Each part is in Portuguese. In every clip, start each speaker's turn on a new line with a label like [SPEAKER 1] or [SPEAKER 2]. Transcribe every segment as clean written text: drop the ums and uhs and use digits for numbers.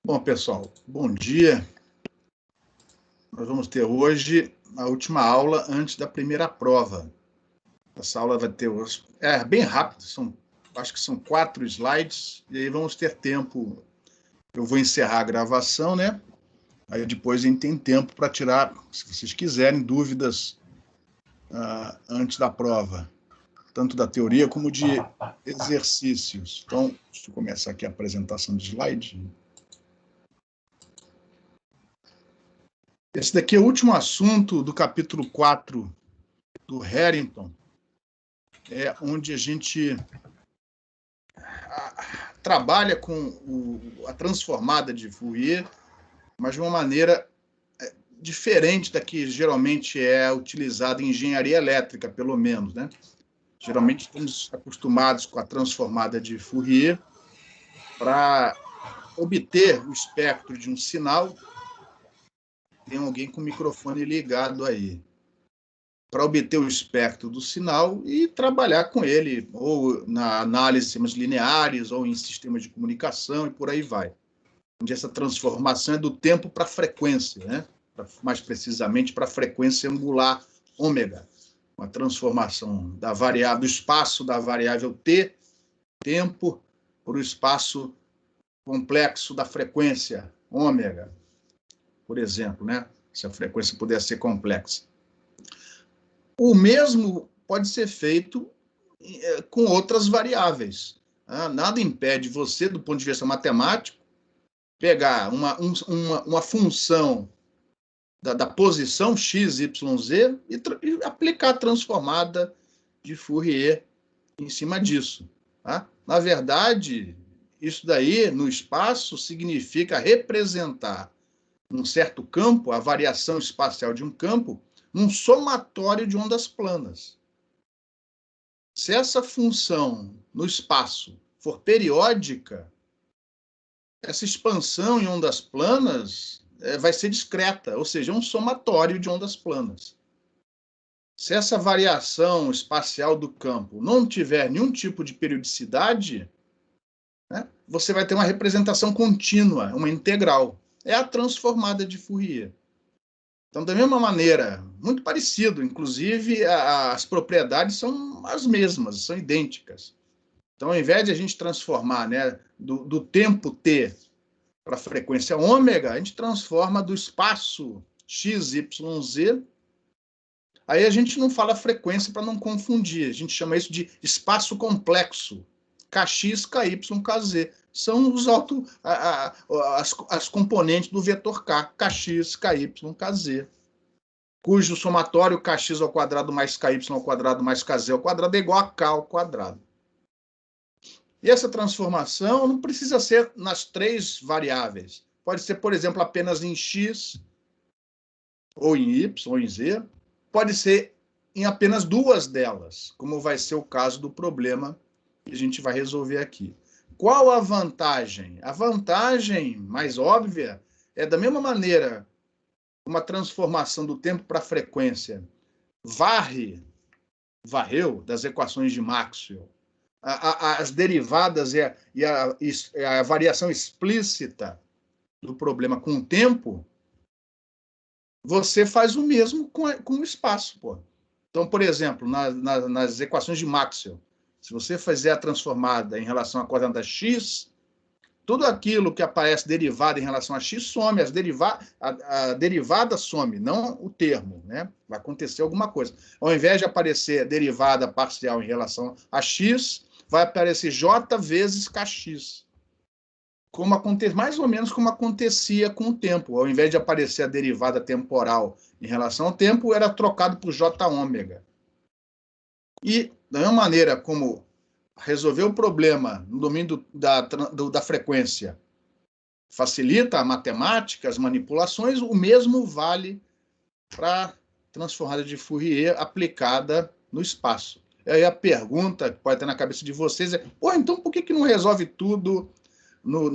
[SPEAKER 1] Bom, pessoal, bom dia. Nós vamos ter hoje a última aula antes da primeira prova. Essa aula vai ter bem rápido, acho que são 4 slides, e aí vamos ter tempo. Eu vou encerrar a gravação, né? Aí depois a gente tem tempo para tirar, se vocês quiserem, dúvidas antes da prova, tanto da teoria como de exercícios. Então, deixa eu começar aqui a apresentação de slide. Esse daqui é o último assunto do capítulo 4 do Harrington, onde a gente trabalha com a transformada de Fourier, mas de uma maneira diferente da que geralmente é utilizada em engenharia elétrica, pelo menos, né? Geralmente estamos acostumados com a transformada de Fourier para obter o espectro de um sinal. Tem alguém com o microfone ligado aí. Para obter o espectro do sinal e trabalhar com ele, ou na análise de sistemas lineares, ou em sistemas de comunicação, e por aí vai. Onde essa transformação é do tempo para a frequência, né? Mais precisamente para a frequência angular ômega. Uma transformação do espaço da variável t, tempo, para o espaço complexo da frequência ômega, por exemplo, né? Se a frequência puder ser complexa. O mesmo pode ser feito com outras variáveis. Nada impede você, do ponto de vista matemático, pegar uma função da posição x, y, z e aplicar a transformada de Fourier em cima disso. Tá? Na verdade, isso daí, no espaço, significa representar um certo campo, a variação espacial de um campo, num somatório de ondas planas. Se essa função no espaço for periódica, essa expansão em ondas planas vai ser discreta, ou seja, um somatório de ondas planas. Se essa variação espacial do campo não tiver nenhum tipo de periodicidade, né, você vai ter uma representação contínua, uma integral. É a transformada de Fourier. Então, da mesma maneira, muito parecido, inclusive as propriedades são as mesmas, são idênticas. Então, ao invés de a gente transformar, né, do tempo t para a frequência ômega, a gente transforma do espaço x, y, z. Aí a gente não fala frequência para não confundir, a gente chama isso de espaço complexo, kx, ky, kz. São as componentes do vetor k, kx, ky, kz, cujo somatório kx ao quadrado mais ky ao quadrado mais kz ao quadrado é igual a k ao quadrado. E essa transformação não precisa ser nas 3 variáveis. Pode ser, por exemplo, apenas em x, ou em y, ou em z. Pode ser em apenas 2 delas, como vai ser o caso do problema que a gente vai resolver aqui. Qual a vantagem? A vantagem mais óbvia é, da mesma maneira, uma transformação do tempo para a frequência varreu das equações de Maxwell, as derivadas e a variação explícita do problema com o tempo, você faz o mesmo com o espaço. Pô. Então, por exemplo, nas equações de Maxwell, se você fizer a transformada em relação à coordenada x, tudo aquilo que aparece derivado em relação a x some, a derivada some, não o termo, né? Vai acontecer alguma coisa. Ao invés de aparecer derivada parcial em relação a x, vai aparecer j vezes kx. Mais ou menos como acontecia com o tempo. Ao invés de aparecer a derivada temporal em relação ao tempo, era trocado por j ômega. E, da mesma maneira como resolver o problema no domínio da frequência facilita a matemática, as manipulações, o mesmo vale para a transformada de Fourier aplicada no espaço. E aí a pergunta que pode ter na cabeça de vocês é, então por que não resolve tudo no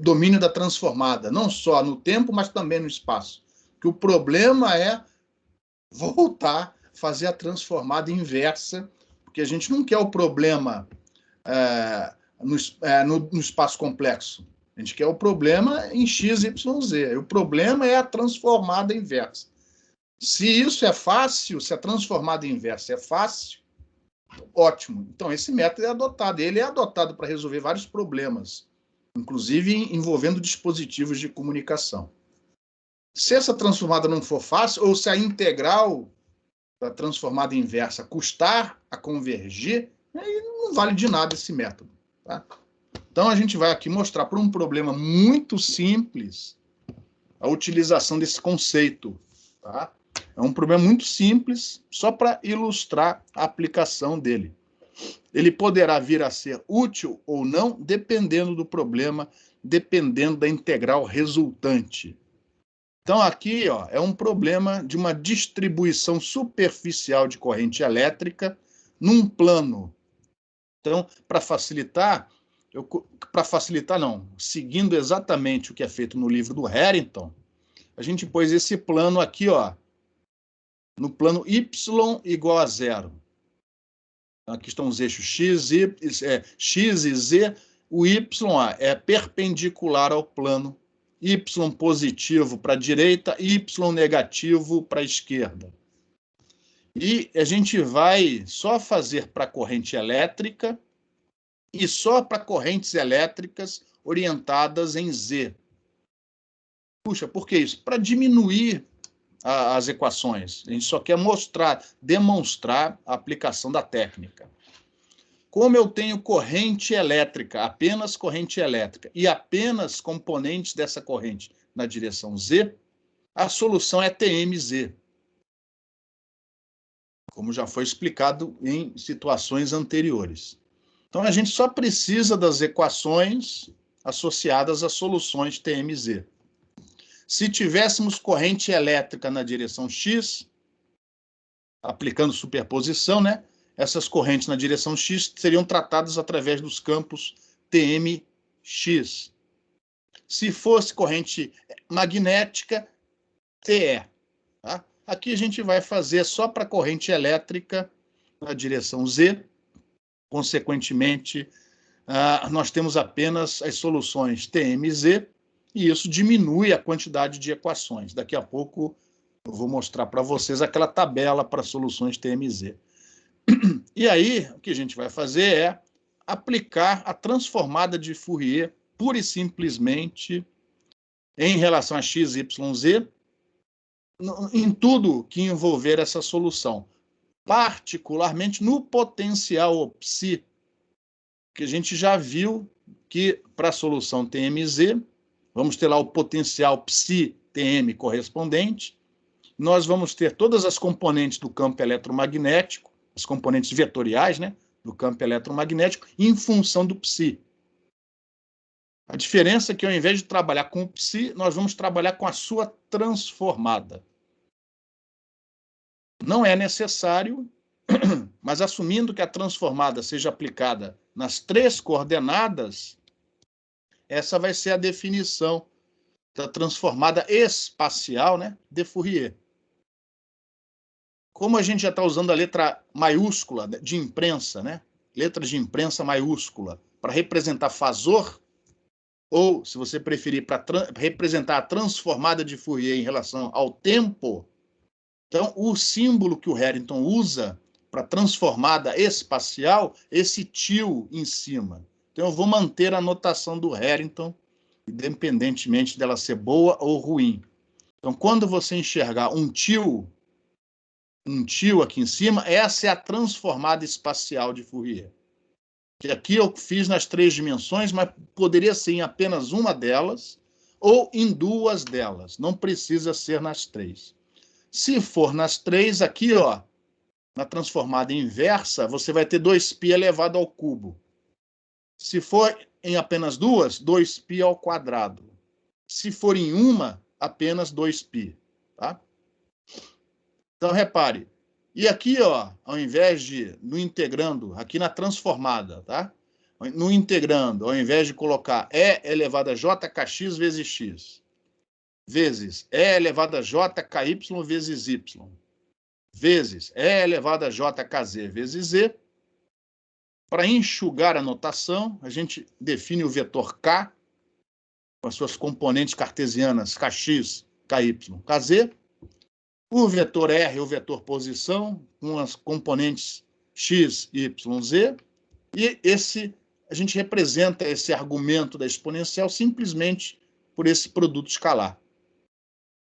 [SPEAKER 1] domínio da transformada? Não só no tempo, mas também no espaço. Que o problema é voltar, fazer a inversa, porque a gente não quer o problema no espaço complexo. A gente quer o problema em x, y, z. O problema é a transformada inversa. Se isso é fácil, se a transformada inversa é fácil, ótimo. Então, esse método é adotado. Ele é adotado para resolver vários problemas, inclusive envolvendo dispositivos de comunicação. Se essa transformada não for fácil, ou se a integral da transformada inversa custar a convergir, aí não vale de nada esse método. Tá? Então, a gente vai aqui mostrar para um problema muito simples a utilização desse conceito. Tá? É um problema muito simples, só para ilustrar a aplicação dele. Ele poderá vir a ser útil ou não, dependendo do problema, dependendo da integral resultante. Então, aqui ó, é um problema de uma distribuição superficial de corrente elétrica num plano. Então, para facilitar, seguindo exatamente o que é feito no livro do Harrington, a gente pôs esse plano aqui, ó, no plano y igual a zero. Aqui estão os eixos x e z. O y é perpendicular ao plano. Y positivo para a direita, Y negativo para a esquerda. E a gente vai só fazer para corrente elétrica e só para correntes elétricas orientadas em Z. Puxa, por que isso? Para diminuir as equações. A gente só quer demonstrar a aplicação da técnica. Como eu tenho corrente elétrica, apenas corrente elétrica, e apenas componentes dessa corrente na direção Z, a solução é TMZ. Como já foi explicado em situações anteriores. Então, a gente só precisa das equações associadas às soluções TMZ. Se tivéssemos corrente elétrica na direção X, aplicando superposição, né? Essas correntes na direção X seriam tratadas através dos campos TMX. Se fosse corrente magnética, TE. Tá? Aqui a gente vai fazer só para corrente elétrica na direção Z. Consequentemente, nós temos apenas as soluções TMZ, e isso diminui a quantidade de equações. Daqui a pouco eu vou mostrar para vocês aquela tabela para soluções TMZ. E aí, o que a gente vai fazer é aplicar a transformada de Fourier pura e simplesmente em relação a x, y, z, em tudo que envolver essa solução, particularmente no potencial psi, que a gente já viu que para a solução TMZ, vamos ter lá o potencial psi TM correspondente, nós vamos ter todas as componentes do campo eletromagnético, as componentes vetoriais, né, do campo eletromagnético, em função do psi. A diferença é que, ao invés de trabalhar com o psi, nós vamos trabalhar com a sua transformada. Não é necessário, mas assumindo que a transformada seja aplicada nas três coordenadas, essa vai ser a definição da transformada espacial, né, de Fourier. Como a gente já está usando a letra maiúscula de imprensa, né? Letra de imprensa maiúscula, para representar fasor, ou, se você preferir, para representar a transformada de Fourier em relação ao tempo, então, o símbolo que o Harrington usa para transformada espacial, esse tio em cima. Então, eu vou manter a notação do Harrington, independentemente dela ser boa ou ruim. Então, quando você enxergar um tio aqui em cima, essa é a transformada espacial de Fourier. Que aqui eu fiz nas três dimensões, mas poderia ser em apenas uma delas ou em duas delas. Não precisa ser nas três. Se for nas três, aqui, ó, na transformada inversa, você vai ter 2π elevado ao cubo. Se for em apenas duas, 2π ao quadrado. Se for em uma, apenas 2π. Tá? Então, repare. E aqui, ó, ao invés de, no integrando, aqui na transformada, tá? No integrando, ao invés de colocar E elevado a jkx vezes x, vezes E elevado a jky vezes y, vezes E elevado a jkz vezes z, para enxugar a notação, a gente define o vetor k com as suas componentes cartesianas Kx, Ky, Kz. O vetor R, o vetor posição, com as componentes x, y, z. E a gente representa esse argumento da exponencial simplesmente por esse produto escalar.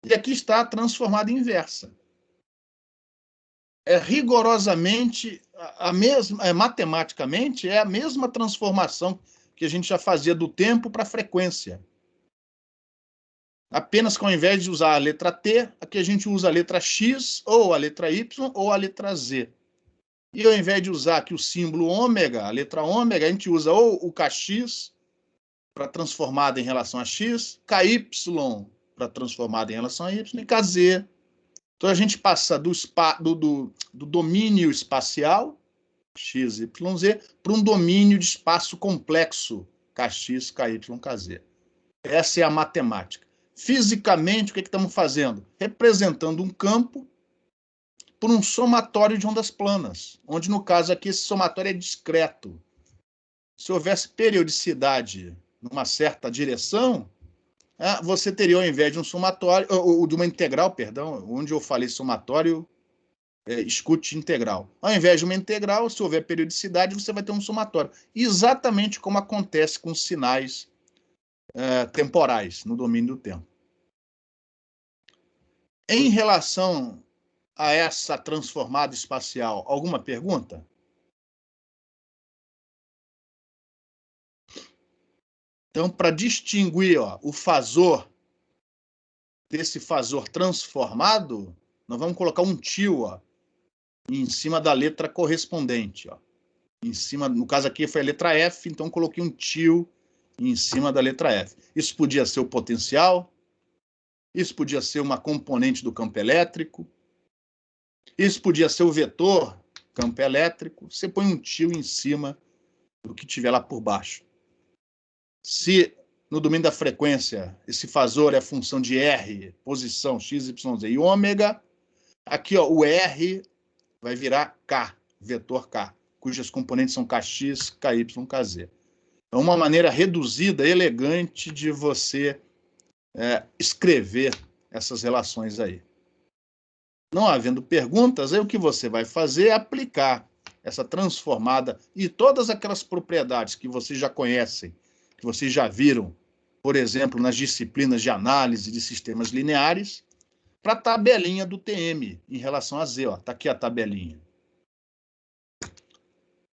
[SPEAKER 1] E aqui está a transformada inversa. É rigorosamente a mesma, matematicamente, é a mesma transformação que a gente já fazia do tempo para a frequência. Apenas que ao invés de usar a letra T, aqui a gente usa a letra X, ou a letra Y, ou a letra Z. E ao invés de usar aqui o símbolo ômega, a letra ômega, a gente usa ou o Kx para transformada em relação a X, Ky para transformada em relação a Y, e Kz. Então a gente passa do domínio espacial, x, y, z, para um domínio de espaço complexo, Kx, Ky, Kz. Essa é a matemática. Fisicamente, o que estamos fazendo? Representando um campo por um somatório de ondas planas, onde, no caso aqui, esse somatório é discreto. Se houvesse periodicidade numa certa direção, você teria, ao invés de um somatório, ou de uma integral, perdão, onde eu falei somatório, escute integral. Ao invés de uma integral, se houver periodicidade, você vai ter um somatório. Exatamente como acontece com sinais temporais, no domínio do tempo. Em relação a essa transformada espacial, alguma pergunta? Então, para distinguir o fasor desse fasor transformado, nós vamos colocar um tio em cima da letra correspondente. Em cima, no caso aqui foi a letra F, então coloquei um tio em cima da letra F. Isso podia ser o potencial, isso podia ser uma componente do campo elétrico, isso podia ser o vetor, campo elétrico. Você põe um tio em cima do que tiver lá por baixo. Se no domínio da frequência esse fasor é a função de R, posição, x, y, z e ômega, aqui o R vai virar K, vetor K, cujas componentes são Kx, Ky, Kz. É uma maneira reduzida, elegante de você escrever essas relações aí. Não havendo perguntas, aí o que você vai fazer é aplicar essa transformada e todas aquelas propriedades que vocês já conhecem, que vocês já viram, por exemplo, nas disciplinas de análise de sistemas lineares, para a tabelinha do TM em relação a Z. Está aqui a tabelinha.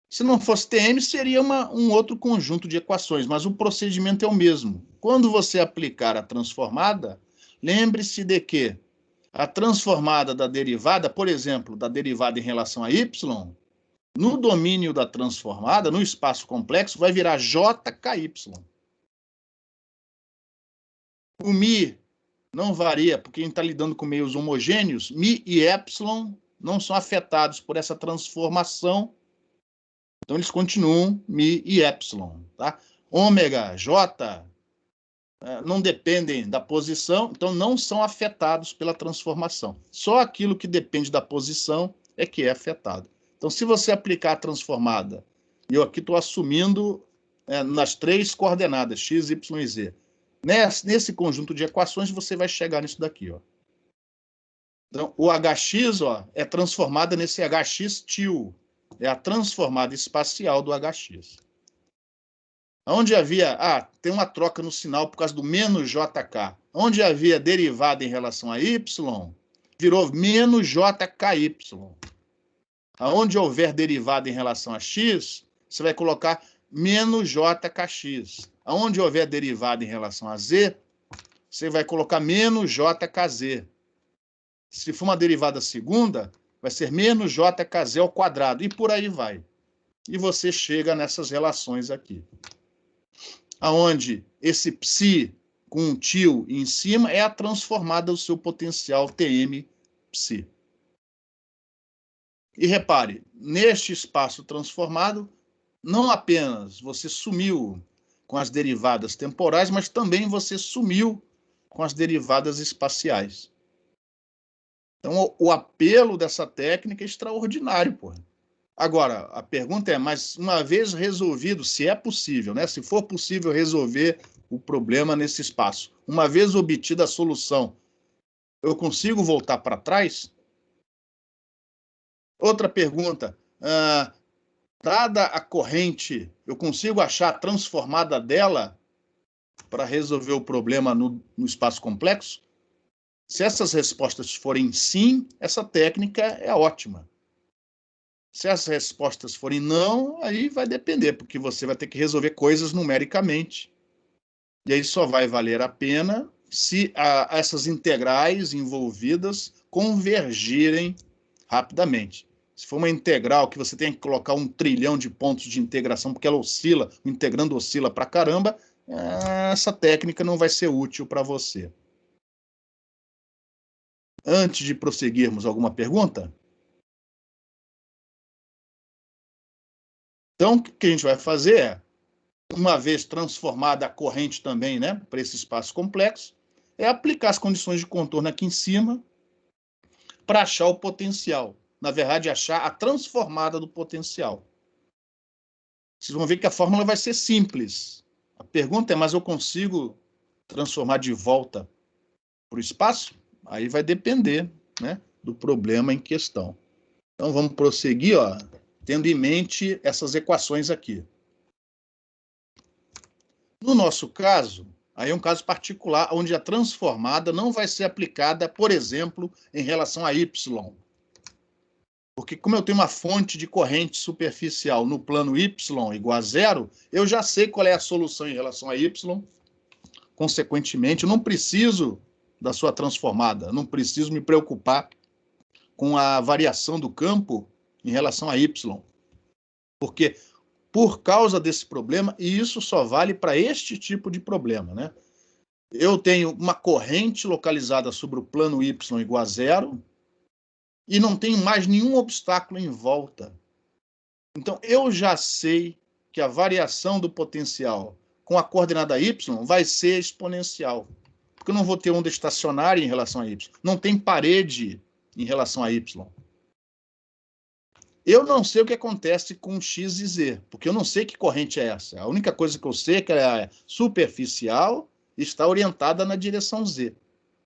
[SPEAKER 1] Se não fosse TM, seria um outro conjunto de equações, mas o procedimento é o mesmo. Quando você aplicar a transformada, lembre-se de que a transformada da derivada, por exemplo, da derivada em relação a y, no domínio da transformada, no espaço complexo, vai virar JKY. O μ não varia, porque a gente está lidando com meios homogêneos, μ e ε não são afetados por essa transformação, então eles continuam μ e ε. Tá? Ômega, J, não dependem da posição, então não são afetados pela transformação. Só aquilo que depende da posição é que é afetado. Então, se você aplicar a transformada, e eu aqui estou assumindo nas três coordenadas, x, y e z, nesse conjunto de equações, você vai chegar nisso daqui. Então, o Hx é transformada nesse Hx tio, é a transformada espacial do Hx. Onde havia, tem uma troca no sinal por causa do menos JK. Onde havia derivada em relação a y, virou menos JKY. Aonde houver derivada em relação a x, você vai colocar menos JKX. Aonde houver derivada em relação a z, você vai colocar menos JKZ. Se for uma derivada segunda, vai ser menos JKZ ao quadrado, e por aí vai. E você chega nessas relações aqui. Aonde esse psi com um tio em cima é a transformada do seu potencial TM psi. E repare, neste espaço transformado, não apenas você sumiu com as derivadas temporais, mas também você sumiu com as derivadas espaciais. Então, o apelo dessa técnica é extraordinário, porra. Agora, a pergunta é, mas uma vez resolvido, se é possível, né? Se for possível resolver o problema nesse espaço. Uma vez obtida a solução, eu consigo voltar para trás? Outra pergunta. Dada a corrente, eu consigo achar a transformada dela para resolver o problema no espaço complexo? Se essas respostas forem sim, essa técnica é ótima. Se as respostas forem não, aí vai depender, porque você vai ter que resolver coisas numericamente. E aí só vai valer a pena se essas integrais envolvidas convergirem rapidamente. Se for uma integral que você tem que colocar 1 trilhão de pontos de integração, porque ela oscila, o integrando oscila para caramba, essa técnica não vai ser útil para você. Antes de prosseguirmos, alguma pergunta? Então, o que a gente vai fazer é, uma vez transformada a corrente também, né, para esse espaço complexo, é aplicar as condições de contorno aqui em cima para achar o potencial. Na verdade, achar a transformada do potencial. Vocês vão ver que a fórmula vai ser simples. A pergunta é, mas eu consigo transformar de volta para o espaço? Aí vai depender, né, do problema em questão. Então, vamos prosseguir, ó, tendo em mente essas equações aqui. No nosso caso, aí é um caso particular, onde a transformada não vai ser aplicada, por exemplo, em relação a y. Porque como eu tenho uma fonte de corrente superficial no plano y igual a zero, eu já sei qual é a solução em relação a y. Consequentemente, eu não preciso da sua transformada, não preciso me preocupar com a variação do campo em relação a y. Porque, por causa desse problema, e isso só vale para este tipo de problema, né? Eu tenho uma corrente localizada sobre o plano y igual a zero e não tenho mais nenhum obstáculo em volta. Então, eu já sei que a variação do potencial com a coordenada y vai ser exponencial, porque eu não vou ter onda estacionária em relação a y. Não tem parede em relação a y. Eu não sei o que acontece com x e z, porque eu não sei que corrente é essa. A única coisa que eu sei é que ela é superficial e está orientada na direção z.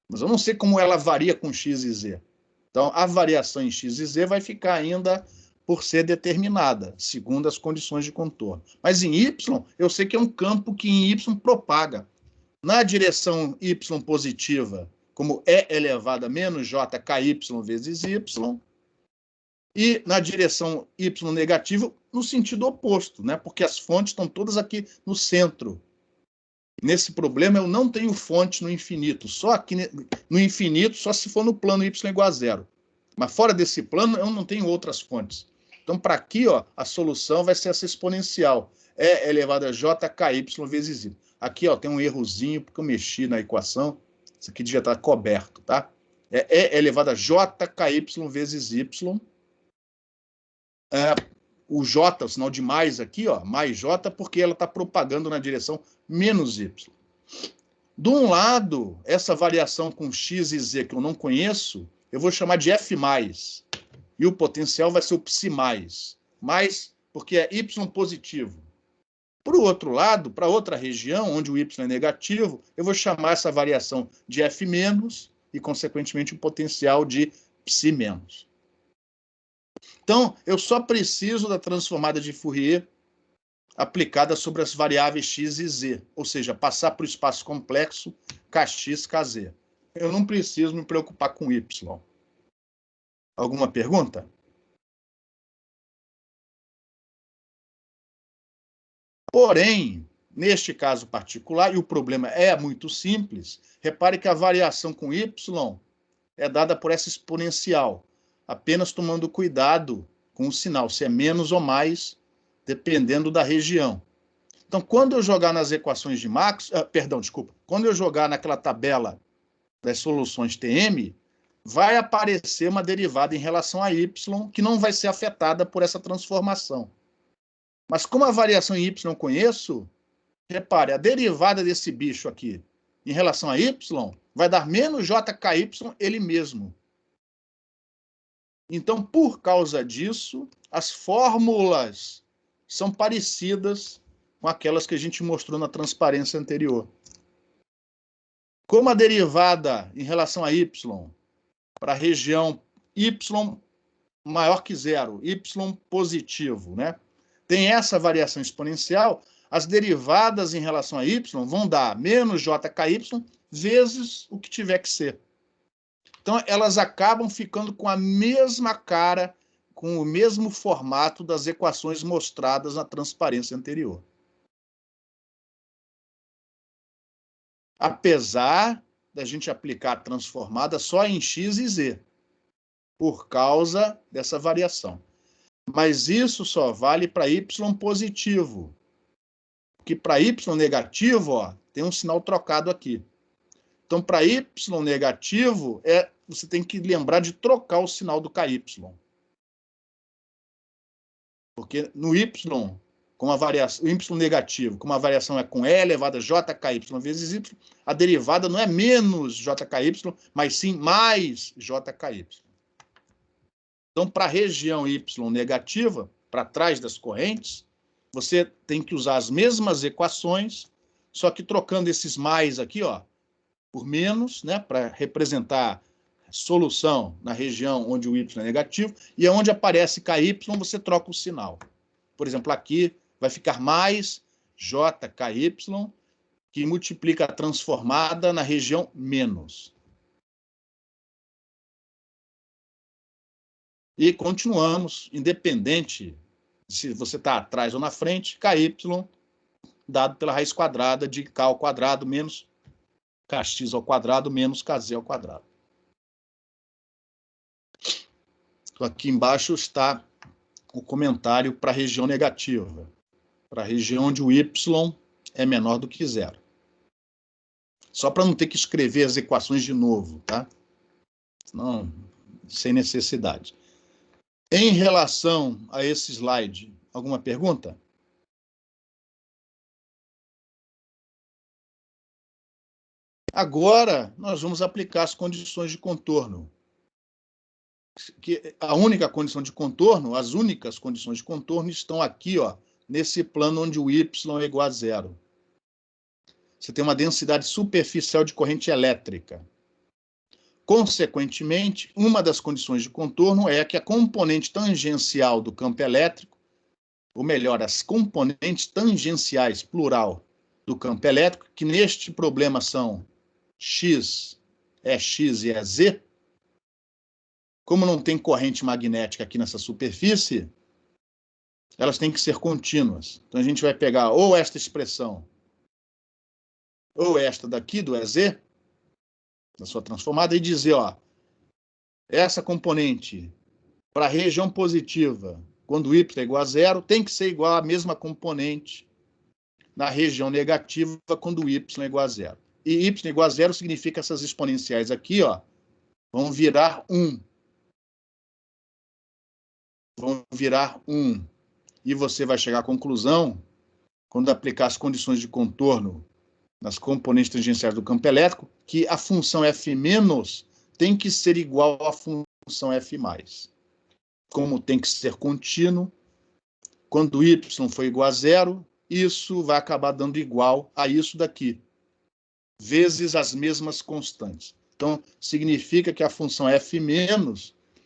[SPEAKER 1] Mas eu não sei como ela varia com x e z. Então, a variação em x e z vai ficar ainda por ser determinada, segundo as condições de contorno. Mas em y, eu sei que é um campo que em y propaga. Na direção y positiva, como E elevado a menos jky vezes y, e na direção y negativo, no sentido oposto, né? Porque as fontes estão todas aqui no centro. Nesse problema, eu não tenho fonte no infinito. Só aqui no infinito, só se for no plano y igual a zero. Mas fora desse plano, eu não tenho outras fontes. Então, para aqui, ó, a solução vai ser essa exponencial. E elevado a jky vezes y. Aqui, ó, tem um errozinho, porque eu mexi na equação. Isso aqui devia estar coberto, tá? É E elevado a jky vezes y. O J, o sinal de mais aqui, ó, mais J, porque ela está propagando na direção menos Y. De um lado, essa variação com X e Z que eu não conheço, eu vou chamar de F+. E o potencial vai ser o psi+. Mais, porque é Y positivo. Para o outro lado, para outra região, onde o Y é negativo, eu vou chamar essa variação de F- e, consequentemente, o potencial de psi-. Então, eu só preciso da transformada de Fourier aplicada sobre as variáveis x e z, ou seja, passar para o espaço complexo kx, kz. Eu não preciso me preocupar com y. Alguma pergunta? Porém, neste caso particular, e o problema é muito simples, repare que a variação com y é dada por essa exponencial, apenas tomando cuidado com o sinal, se é menos ou mais, dependendo da região. Então, quando eu jogar nas equações de quando eu jogar naquela tabela das soluções TM, vai aparecer uma derivada em relação a y que não vai ser afetada por essa transformação. Mas como a variação em y eu conheço, repare, a derivada desse bicho aqui em relação a y vai dar menos jky ele mesmo. Então, por causa disso, as fórmulas são parecidas com aquelas que a gente mostrou na transparência anterior. Como a derivada em relação a y para a região y maior que zero, y positivo, né? Tem essa variação exponencial, as derivadas em relação a y vão dar menos jky vezes o que tiver que ser. Então, elas acabam ficando com a mesma cara, com o mesmo formato das equações mostradas na transparência anterior. Apesar da gente aplicar a transformada só em x e z, por causa dessa variação. Mas isso só vale para y positivo. Porque para y negativo, ó, tem um sinal trocado aqui. Então, para y negativo, você tem que lembrar de trocar o sinal do ky. Porque no y, com a variação, o y negativo, como a variação é com e elevado a jky vezes y, a derivada não é menos jky, mas sim mais jky. Então, para a região y negativa, para trás das correntes, você tem que usar as mesmas equações, só que trocando esses mais aqui, ó, por menos, né, para representar solução na região onde o y é negativo, e onde aparece ky, você troca o sinal. Por exemplo, aqui vai ficar mais jky, que multiplica a transformada na região menos. E continuamos, independente se você está atrás ou na frente, ky dado pela raiz quadrada de k ao quadrado menos kx ao quadrado menos kz ao quadrado. Então, aqui embaixo está o comentário para a região negativa, para a região onde o y é menor do que zero. Só para não ter que escrever as equações de novo, tá? Não, sem necessidade. Em relação a esse slide, alguma pergunta? Agora, nós vamos aplicar as condições de contorno. Que a única condição de contorno, as únicas condições de contorno estão aqui, ó, nesse plano onde o y é igual a zero. Você tem uma densidade superficial de corrente elétrica. Consequentemente, uma das condições de contorno é que a componente tangencial do campo elétrico, ou melhor, as componentes tangenciais, plural, do campo elétrico, que neste problema são x, é x e é z, como não tem corrente magnética aqui nessa superfície, elas têm que ser contínuas. Então, a gente vai pegar ou esta expressão, ou esta daqui, do EZ, da sua transformada, e dizer, ó, essa componente para a região positiva, quando y é igual a zero, tem que ser igual à mesma componente na região negativa, quando y é igual a zero. E y é igual a zero significa que essas exponenciais aqui, ó, vão virar 1. Vão virar 1. E você vai chegar à conclusão, quando aplicar as condições de contorno nas componentes tangenciais do campo elétrico, que a função f- tem que ser igual à função f+. Como tem que ser contínuo, quando y for igual a zero, isso vai acabar dando igual a isso daqui, vezes as mesmas constantes. Então, significa que a função f-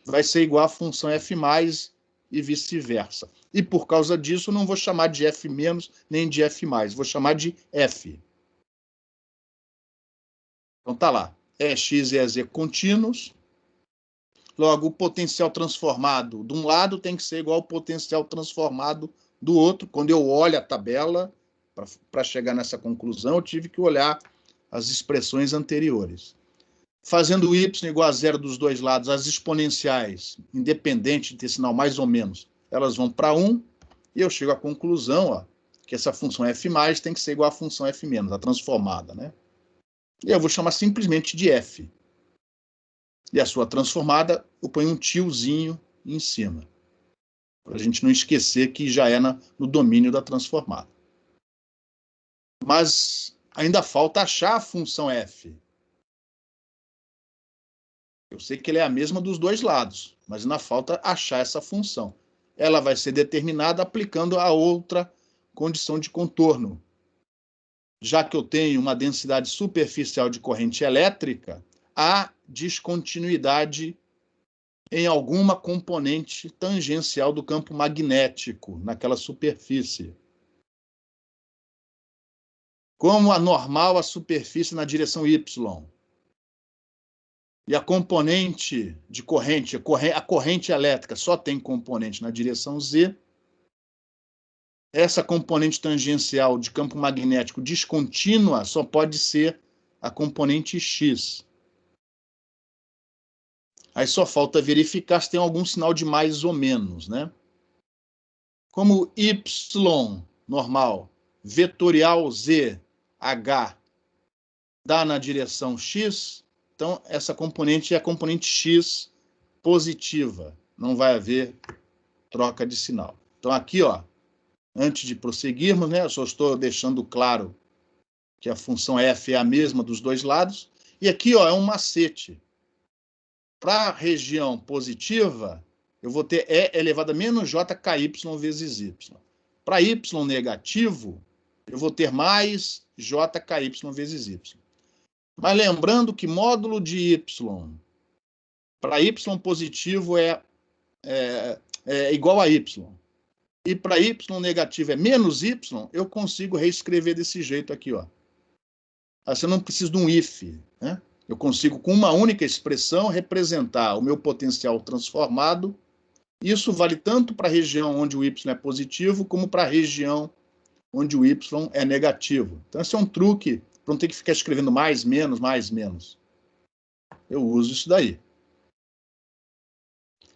[SPEAKER 1] vai ser igual à função f+, e vice-versa. E por causa disso, não vou chamar de f- nem de f+, vou chamar de f. Então tá lá, x e z contínuos. Logo, o potencial transformado de um lado tem que ser igual ao potencial transformado do outro. Quando eu olho a tabela, para chegar nessa conclusão, eu tive que olhar as expressões anteriores. Fazendo y igual a zero dos dois lados, as exponenciais, independente de ter sinal mais ou menos, elas vão para 1, e eu chego à conclusão, ó, que essa função f+ tem que ser igual à função f-, a transformada, né? E eu vou chamar simplesmente de f. E a sua transformada, eu ponho um tiozinho em cima, para a gente não esquecer que já é no domínio da transformada. Mas ainda falta achar a função f. Eu sei que ela é a mesma dos dois lados, mas ainda falta achar essa função. Ela vai ser determinada aplicando a outra condição de contorno. Já que eu tenho uma densidade superficial de corrente elétrica, há descontinuidade em alguma componente tangencial do campo magnético naquela superfície. Como anormal a superfície na direção Y. E a componente de corrente, a corrente elétrica só tem componente na direção Z, essa componente tangencial de campo magnético descontínua só pode ser a componente X. Aí só falta verificar se tem algum sinal de mais ou menos, né? Como Y normal, vetorial Z, H, dá na direção X, então essa componente é a componente X positiva. Não vai haver troca de sinal. Então aqui, ó, antes de prosseguirmos, né, eu só estou deixando claro que a função f é a mesma dos dois lados. E aqui, ó, é um macete. Para a região positiva, eu vou ter E elevado a menos JKY vezes Y. Para Y negativo, eu vou ter mais JKY vezes Y. Mas lembrando que módulo de Y para Y positivo é igual a Y. E para Y negativo é menos Y, eu consigo reescrever desse jeito aqui, ó. Assim, eu não preciso de um if, né? Eu consigo, com uma única expressão, representar o meu potencial transformado. Isso vale tanto para a região onde o Y é positivo, como para a região onde o Y é negativo. Então, esse é um truque para não ter que ficar escrevendo mais, menos, mais, menos. Eu uso isso daí.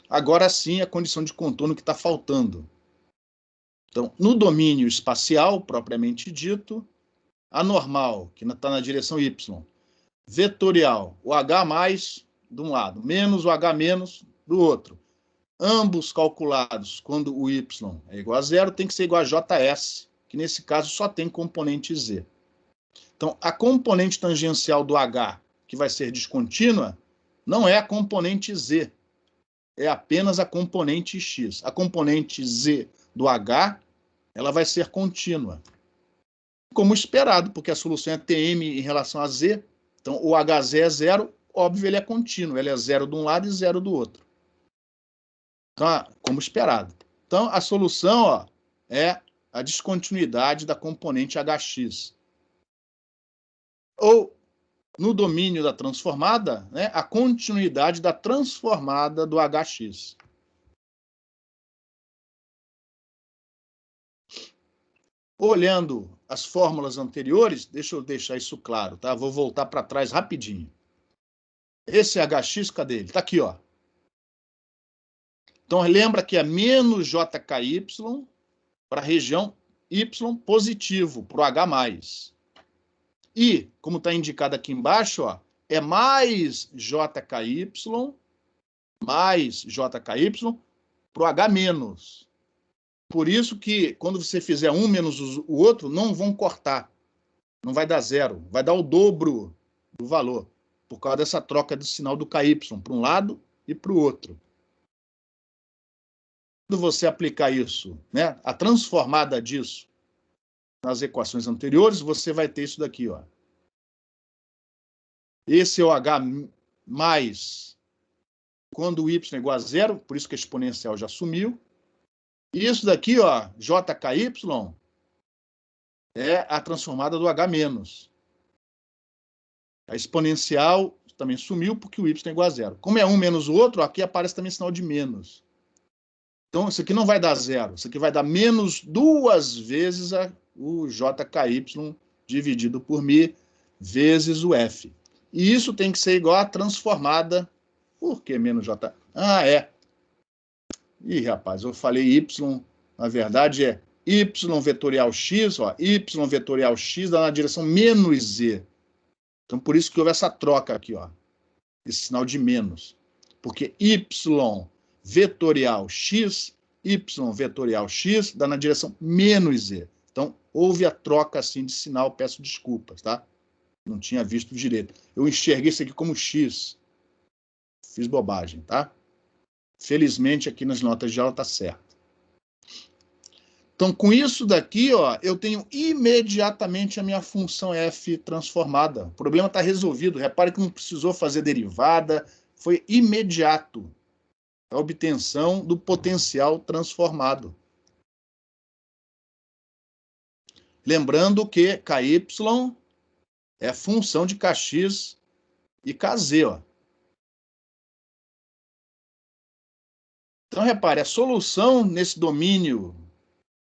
[SPEAKER 1] Agora sim, a condição de contorno que está faltando. Então, no domínio espacial, propriamente dito, a normal, que está na direção Y, vetorial, o H mais de um lado, menos o H menos do outro. Ambos calculados quando o Y é igual a zero, tem que ser igual a JS, que nesse caso só tem componente Z. Então, a componente tangencial do H, que vai ser descontínua, não é a componente Z, é apenas a componente X. A componente Z do H, ela vai ser contínua. Como esperado, porque a solução é TM em relação a Z, então o HZ é zero, óbvio, ele é contínuo, ele é zero de um lado e zero do outro. Então, como esperado. Então, a solução, ó, é a descontinuidade da componente HX. Ou, no domínio da transformada, né, a continuidade da transformada do HX. Olhando as fórmulas anteriores, deixa eu deixar isso claro, tá? Vou voltar para trás rapidinho. Esse HX, cadê ele? Está aqui, ó. Então, lembra que é menos JKY para a região Y positivo, para o H+. E, como está indicado aqui embaixo, ó, é mais JKY para o H-. Por isso que, quando você fizer um menos o outro, não vão cortar. Não vai dar zero. Vai dar o dobro do valor, por causa dessa troca de sinal do KY para um lado e para o outro. Quando você aplicar isso, né, a transformada disso nas equações anteriores, você vai ter isso daqui, ó. Esse é o H mais quando o Y é igual a zero, por isso que a exponencial já sumiu. E isso daqui, ó, JKY, é a transformada do H menos. A exponencial também sumiu porque o Y é igual a zero. Como é um menos o outro, aqui aparece também sinal de menos. Então, isso aqui não vai dar zero. Isso aqui vai dar menos 2 vezes o JKY dividido por μ vezes o F. E isso tem que ser igual a transformada. Por que menos J? Ah, é. Ih, rapaz, eu falei Y, na verdade é Y vetorial X, ó, Y vetorial X dá na direção menos Z. Então, por isso que houve essa troca aqui, ó. Esse sinal de menos. Porque Y vetorial X dá na direção menos Z. Então, houve a troca assim de sinal, peço desculpas, tá? Não tinha visto direito. Eu enxerguei isso aqui como X. Fiz bobagem, tá? Felizmente, aqui nas notas de aula está certo. Então, com isso daqui, ó, eu tenho imediatamente a minha função f transformada. O problema está resolvido. Repare que não precisou fazer derivada, foi imediato a obtenção do potencial transformado. Lembrando que ky é função de kx e kz. Ó. Então, repare, a solução nesse domínio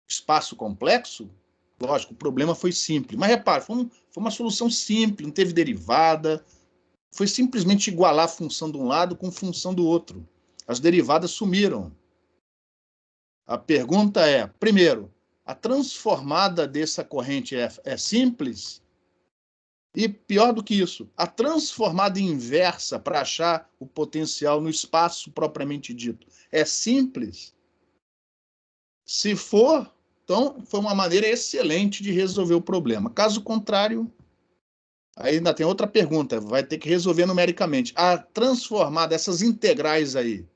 [SPEAKER 1] espaço complexo, lógico, o problema foi simples. Mas repare, foi uma solução simples, não teve derivada, foi simplesmente igualar a função de um lado com a função do outro. As derivadas sumiram. A pergunta é, primeiro, a transformada dessa corrente é simples? E pior do que isso, a transformada inversa para achar o potencial no espaço propriamente dito é simples? Se for, então foi uma maneira excelente de resolver o problema. Caso contrário, aí ainda tem outra pergunta, vai ter que resolver numericamente. A transformada, essas integrais aí,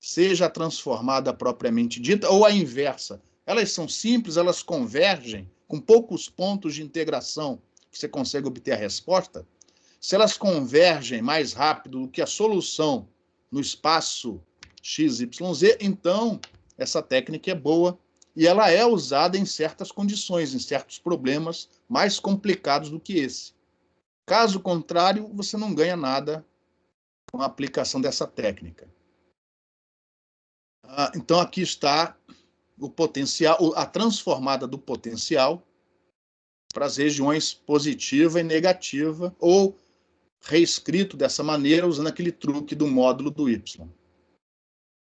[SPEAKER 1] seja a transformada propriamente dita ou a inversa, elas são simples, elas convergem com poucos pontos de integração, você consegue obter a resposta. Se elas convergem mais rápido do que a solução no espaço x, y, z, então essa técnica é boa e ela é usada em certas condições, em certos problemas mais complicados do que esse. Caso contrário, você não ganha nada com a aplicação dessa técnica. Então, aqui está o potencial, a transformada do potencial para as regiões positiva e negativa, ou reescrito dessa maneira, usando aquele truque do módulo do y.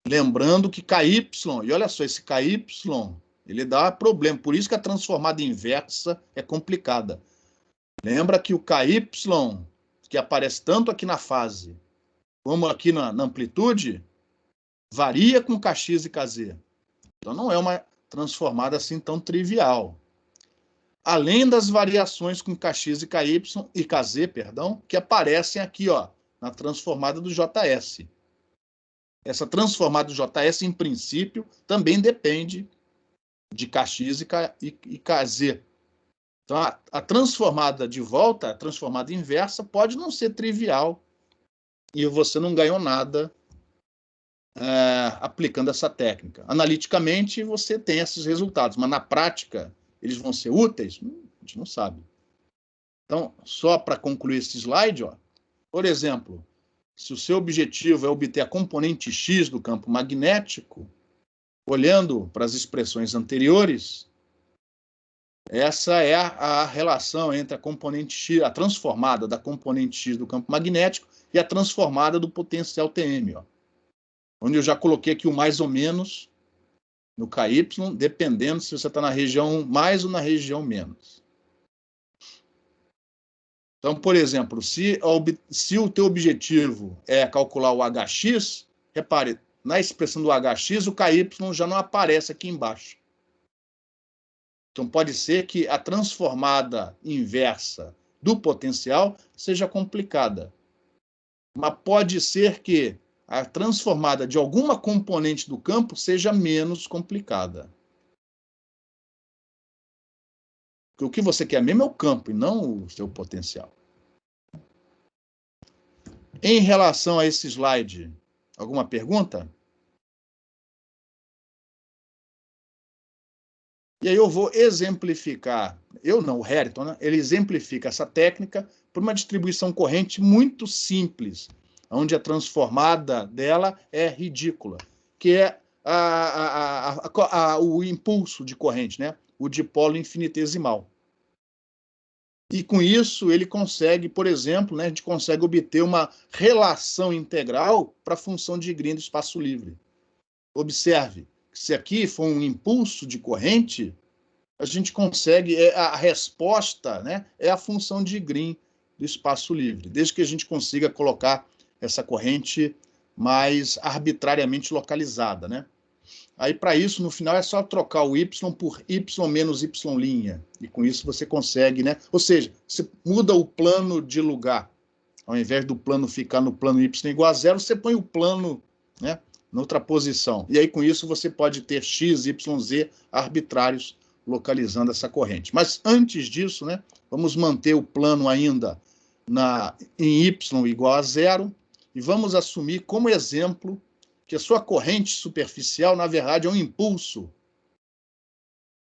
[SPEAKER 1] Lembrando que ky, e olha só, esse ky, ele dá problema, por isso que a transformada inversa é complicada. Lembra que o ky, que aparece tanto aqui na fase, como aqui na amplitude, varia com kx e kz. Então não é uma transformada assim tão trivial. Além das variações com kx e ky e kz, que aparecem aqui, ó, na transformada do JS. Essa transformada do JS, em princípio, também depende de kx e kz. Então, a transformada de volta, a transformada inversa, pode não ser trivial e você não ganhou nada aplicando essa técnica. Analiticamente, você tem esses resultados, mas na prática, eles vão ser úteis? A gente não sabe. Então, só para concluir esse slide, ó, por exemplo, se o seu objetivo é obter a componente X do campo magnético, olhando para as expressões anteriores, essa é a relação entre a componente X, a transformada da componente X do campo magnético e a transformada do potencial Tm, ó, onde eu já coloquei aqui o mais ou menos no KY, dependendo se você está na região mais ou na região menos. Então, por exemplo, se o teu objetivo é calcular o Hx, repare, na expressão do Hx, o KY já não aparece aqui embaixo. Então, pode ser que a transformada inversa do potencial seja complicada. Mas pode ser que a transformada de alguma componente do campo seja menos complicada. Porque o que você quer mesmo é o campo e não o seu potencial. Em relação a esse slide, alguma pergunta? E aí eu vou exemplificar, o Harrington, né? Ele exemplifica essa técnica por uma distribuição corrente muito simples, onde a transformada dela é ridícula, que é o impulso de corrente, né? O dipolo infinitesimal. E com isso ele consegue, por exemplo, né, a gente consegue obter uma relação integral para a função de Green do espaço livre. Observe, se aqui for um impulso de corrente, a gente consegue, a resposta, né, é a função de Green do espaço livre, desde que a gente consiga colocar essa corrente mais arbitrariamente localizada, né? Aí, para isso, no final, é só trocar o y por y menos y', e com isso você consegue, né? Ou seja, você muda o plano de lugar. Ao invés do plano ficar no plano y igual a 0, você põe o plano, né, noutra posição. E aí, com isso, você pode ter x, y, z arbitrários localizando essa corrente. Mas antes disso, né, vamos manter o plano ainda em y igual a zero e vamos assumir como exemplo que a sua corrente superficial, na verdade, é um impulso.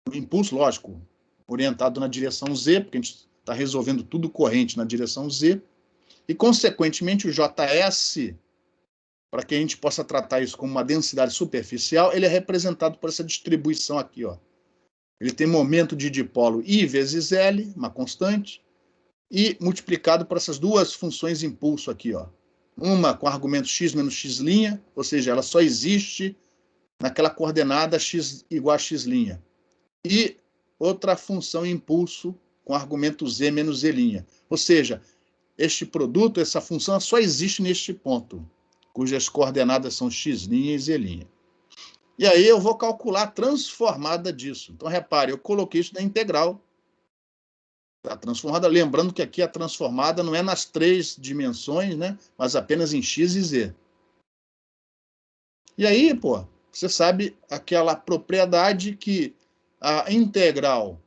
[SPEAKER 1] Um impulso, lógico, orientado na direção z, porque a gente está resolvendo tudo corrente na direção z, e, consequentemente, o Js, para que a gente possa tratar isso como uma densidade superficial, ele é representado por essa distribuição aqui, ó. Ele tem momento de dipolo I vezes L, uma constante, e multiplicado por essas duas funções impulso aqui, ó. Uma com argumento x menos x', ou seja, ela só existe naquela coordenada x igual a x'. E outra função impulso com argumento z menos z'. Ou seja, este produto, essa função, só existe neste ponto, cujas coordenadas são x' e z'. E aí eu vou calcular a transformada disso. Então, repare, eu coloquei isso na integral da transformada, lembrando que aqui a transformada não é nas 3 dimensões, né, mas apenas em x e z. E aí, pô, você sabe aquela propriedade que a integral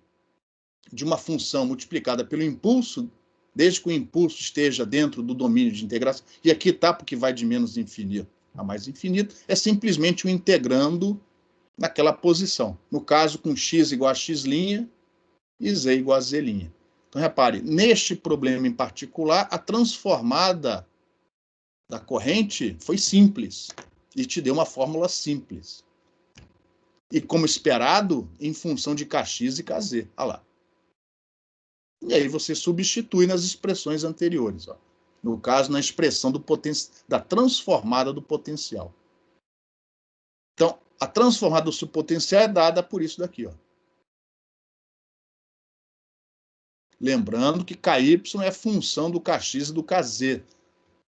[SPEAKER 1] de uma função multiplicada pelo impulso, desde que o impulso esteja dentro do domínio de integração, e aqui está porque vai de menos infinito a mais infinito, é simplesmente o integrando naquela posição. No caso, com x igual a x' e z igual a z'. Então, repare, neste problema em particular, a transformada da corrente foi simples e te deu uma fórmula simples. E, como esperado, em função de Kx e Kz. Olha lá. E aí você substitui nas expressões anteriores. Ó. No caso, na expressão da transformada do potencial. Então, a transformada do seu potencial é dada por isso daqui. Ó. Lembrando que Ky é função do Kx e do Kz.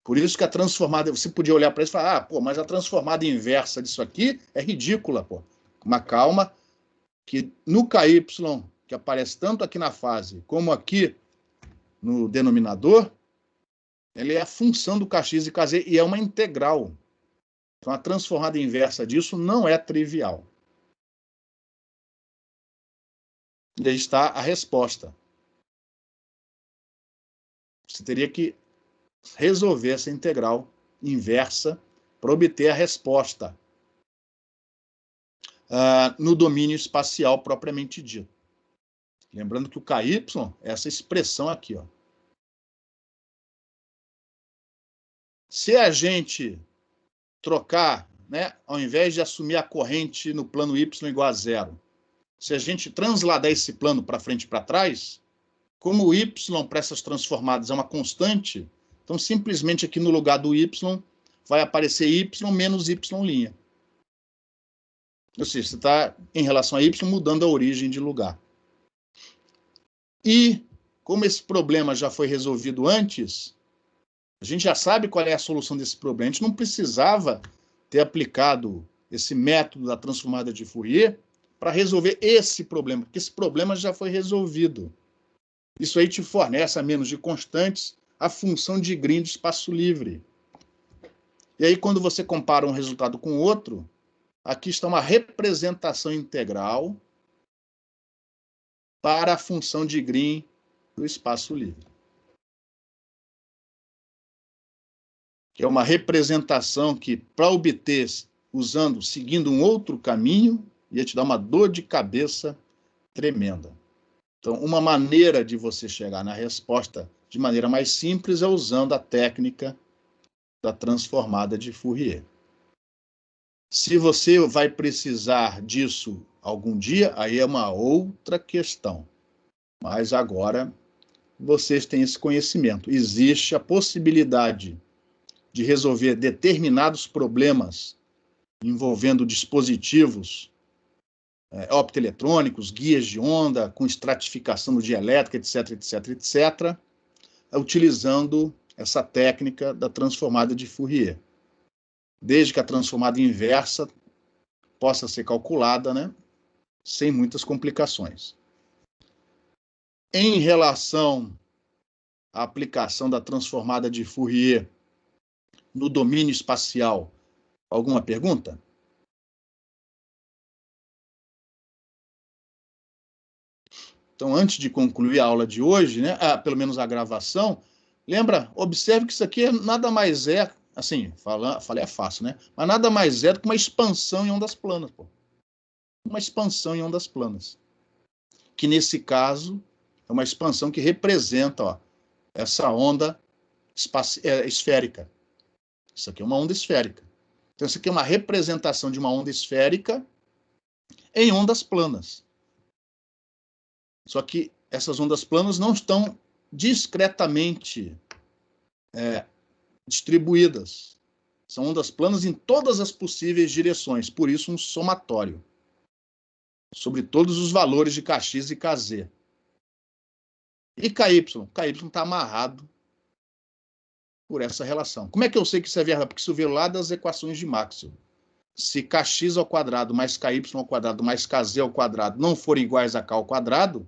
[SPEAKER 1] Por isso que a transformada... Você podia olhar para isso e falar, pô, mas a transformada inversa disso aqui é ridícula, pô. Mas calma, que no Ky, que aparece tanto aqui na fase como aqui no denominador, ele é a função do Kx e Kz e é uma integral. Então, a transformada inversa disso não é trivial. E aí está a resposta. Você teria que resolver essa integral inversa para obter a resposta no domínio espacial propriamente dito. Lembrando que o Ky é essa expressão aqui. Ó. Se a gente trocar, né, ao invés de assumir a corrente no plano y igual a zero, se a gente transladar esse plano para frente e para trás, como o y para essas transformadas é uma constante, então simplesmente aqui no lugar do y vai aparecer y menos y'. Ou seja, você está, em relação a y, mudando a origem de lugar. E, como esse problema já foi resolvido antes, a gente já sabe qual é a solução desse problema. A gente não precisava ter aplicado esse método da transformada de Fourier para resolver esse problema, porque esse problema já foi resolvido. Isso aí te fornece, a menos de constantes, a função de Green do espaço livre. E aí, quando você compara um resultado com o outro, aqui está uma representação integral para a função de Green do espaço livre. Que é uma representação que, para obter, seguindo um outro caminho, ia te dar uma dor de cabeça tremenda. Então, uma maneira de você chegar na resposta de maneira mais simples é usando a técnica da transformada de Fourier. Se você vai precisar disso algum dia, aí é uma outra questão. Mas agora vocês têm esse conhecimento. Existe a possibilidade de resolver determinados problemas envolvendo dispositivos optoeletrônicos, guias de onda, com estratificação de elétrica, etc., etc., etc., utilizando essa técnica da transformada de Fourier. Desde que a transformada inversa possa ser calculada, né, sem muitas complicações. Em relação à aplicação da transformada de Fourier no domínio espacial Alguma pergunta? Então, antes de concluir a aula de hoje, né, pelo menos a gravação, lembra, observe que isso aqui nada mais é, assim, falei é fácil, né? Mas nada mais é do que uma expansão em ondas planas, pô. Uma expansão em ondas planas. Que nesse caso é uma expansão que representa, ó, essa onda esférica. Isso aqui é uma onda esférica. Então, isso aqui é uma representação de uma onda esférica em ondas planas. Só que essas ondas planas não estão discretamente distribuídas. São ondas planas em todas as possíveis direções, por isso um somatório sobre todos os valores de Kx e Kz. E Ky? Ky está amarrado por essa relação. Como é que eu sei que isso é verdade? Porque isso veio lá das equações de Maxwell. Se Kx ao quadrado mais Ky ao quadrado mais Kz ao quadrado não forem iguais a K ao quadrado,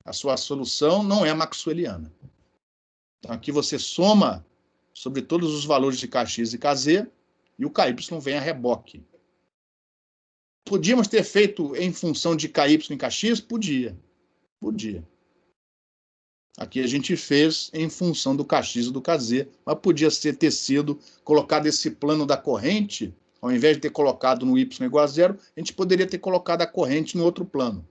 [SPEAKER 1] a sua solução não é maxwelliana. Então, aqui você soma sobre todos os valores de Kx e Kz e o Ky vem a reboque. Podíamos ter feito em função de Ky e Kx? Podia. Aqui a gente fez em função do Kx e do Kz, mas podia ter sido colocado esse plano da corrente, ao invés de ter colocado no y igual a zero, a gente poderia ter colocado a corrente no outro plano.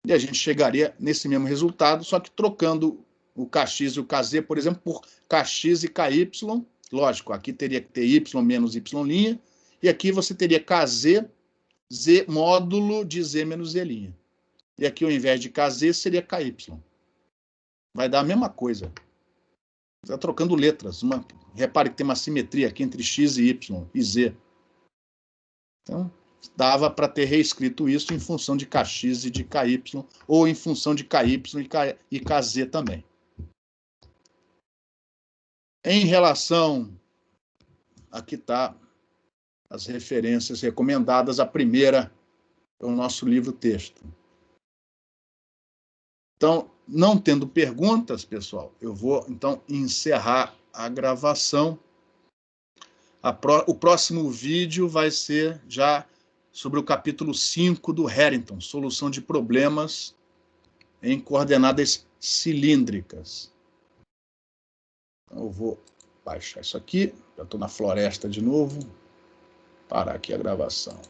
[SPEAKER 1] E a gente chegaria nesse mesmo resultado, só que trocando o Kx e o Kz, por exemplo, por Kx e Ky. Lógico, aqui teria que ter y menos y', e aqui você teria Kz, z módulo de z menos z'. E aqui, ao invés de Kz, seria Ky. Vai dar a mesma coisa. Está trocando letras. Repare que tem uma simetria aqui entre x e y e z. Então, dava para ter reescrito isso em função de Kx e de Ky, ou em função de Ky e Kz também. Em relação, aqui está as referências recomendadas, a primeira é o nosso livro-texto. Então, não tendo perguntas, pessoal, eu vou, então, encerrar a gravação. O próximo vídeo vai ser já sobre o capítulo 5 do Harrington, solução de problemas em coordenadas cilíndricas. Então, eu vou baixar isso aqui, já estou na floresta de novo, parar aqui a gravação.